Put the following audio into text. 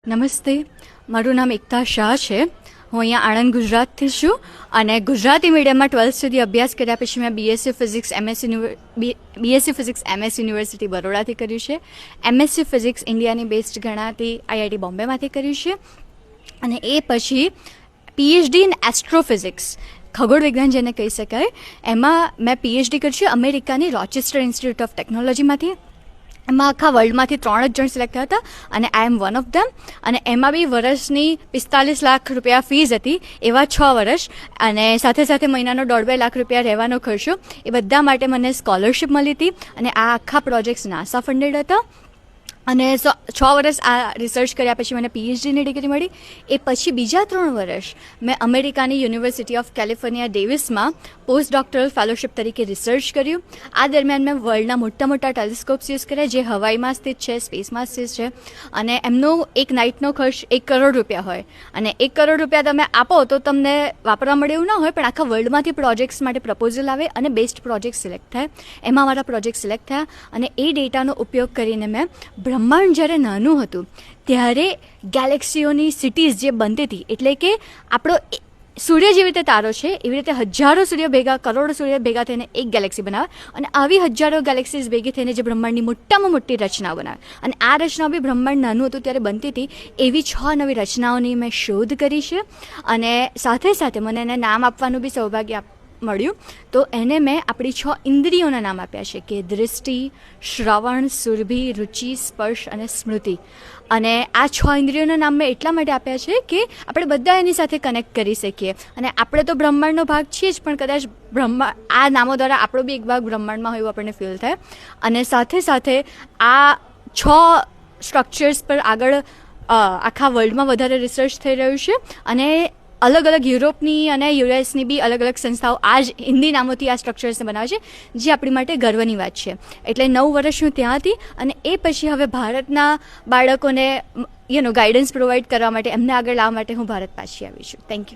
નમસ્તે, મારું નામ એકતા શાહ છે. હું અહીંયા આણંદ ગુજરાતથી છું અને ગુજરાતી મીડિયમમાં 12th સુધી અભ્યાસ કર્યા પછી મેં બીએસસી ફિઝિક્સ એમએસ યુનિવર્સિટી બરોડાથી કર્યું છે. એમએસસી ફિઝિક્સ ઇન્ડિયાની બેસ્ટ ગણાતી આઈઆઈટી બોમ્બેમાંથી કર્યું છે અને એ પછી પીએચડી ઇન એસ્ટ્રોફિઝિક્સ, ખગોળ વિજ્ઞાન જેને કહી શકાય, એમાં મેં પીએચડી કર્યું છે અમેરિકાની રોચેસ્ટર ઇન્સ્ટિટ્યૂટ ઓફ ટેકનોલોજીમાંથી. એમાં આખા વર્લ્ડમાંથી 3 જ જણ સિલેક્ટ થયા હતા અને આઈ એમ વન ઓફ ધેમ. અને એમાં બી વર્ષની 45 લાખ રૂપિયા ફીસ હતી, એવા 6 વર્ષ, અને સાથે સાથે મહિનાનો 1.5-2 લાખ રૂપિયા રહેવાનો ખર્ચો. એ બધા માટે મને સ્કોલરશિપ મળી હતી અને આ આખા પ્રોજેક્ટ્સ નાસા ફંડેડ હતા. અને 6 વર્ષ આ રિસર્ચ કર્યા પછી મને પીએચડીની ડિગ્રી મળી. એ પછી બીજા 3 વર્ષ મેં અમેરિકાની યુનિવર્સિટી ઓફ કેલિફોર્નિયા ડેવિસમાં પોસ્ટ ડોક્ટરલ ફેલોશિપ તરીકે રિસર્ચ કર્યું. આ દરમિયાન મેં વર્લ્ડના મોટા મોટા ટેલિસ્કોપ્સ યુઝ કર્યા જે હવાઈમાં સ્થિત છે, સ્પેસમાં સ્થિત છે, અને એમનો એક નાઇટનો ખર્ચ 1 કરોડ રૂપિયા હોય. અને 1 કરોડ રૂપિયા તમે આપો તો તમને વાપરવા મળે એવું ના હોય, પણ આખા વર્લ્ડમાંથી પ્રોજેક્ટ્સ માટે પ્રપોઝલ આવે અને બેસ્ટ પ્રોજેક્ટ સિલેક્ટ થાય. એમાં મારા પ્રોજેક્ટ સિલેક્ટ થયા અને એ ડેટાનો ઉપયોગ કરીને મેં બ્રહ્માંડ જ્યારે નાનું હતું ત્યારે ગેલેક્સીઓની સિટીઝ જે બનતી હતી, એટલે કે આપણો સૂર્ય જેવી રીતે તારો છે એવી રીતે હજારો સૂર્ય ભેગા, કરોડો સૂર્ય ભેગા થઈને એક ગેલેક્સી બનાવે અને આવી હજારો ગેલેક્સીઝ ભેગી થઈને જે બ્રહ્માંડની મોટામાં મોટી રચનાઓ બનાવે. અને આ રચનાઓ બી બ્રહ્માંડ નાનું હતું ત્યારે બનતી હતી. એવી 6 નવી રચનાઓની મેં શોધ કરી છે અને સાથે સાથે મને એને નામ આપવાનું બી સૌભાગ્ય મળ્યું. તો એને મેં આપણી 6 ઇન્દ્રિયોના નામ આપ્યા છે કે દૃષ્ટિ, શ્રવણ, સુરભી, રુચિ, સ્પર્શ અને સ્મૃતિ. અને આ 6 ઇન્દ્રિયોના નામ મેં એટલા માટે આપ્યા છે કે આપણે બધા એની સાથે કનેક્ટ કરી શકીએ. અને આપણે તો બ્રહ્માંડનો ભાગ છીએ જ, પણ કદાચ આ નામો દ્વારા આપણો બી એક ભાગ બ્રહ્માંડમાં હોય એવું આપણને ફીલ થાય. અને સાથે સાથે આ 6 સ્ટ્રક્ચર્સ પર આગળ આખા વર્લ્ડમાં વધારે રિસર્ચ થઈ રહ્યું છે અને અલગ અલગ યુરોપની અને યુએસની બી અલગ અલગ સંસ્થાઓ આ જ હિન્દી નામોથી આ સ્ટ્રક્ચર્સને બનાવે છે, જે આપણી માટે ગર્વની વાત છે. એટલે 9 વર્ષ હું ત્યાં હતી અને એ પછી હવે ભારતના બાળકોને ગાઈડન્સ પ્રોવાઈડ કરવા માટે, એમને આગળ લાવવા માટે હું ભારત પાછી આવી છું. Thank you.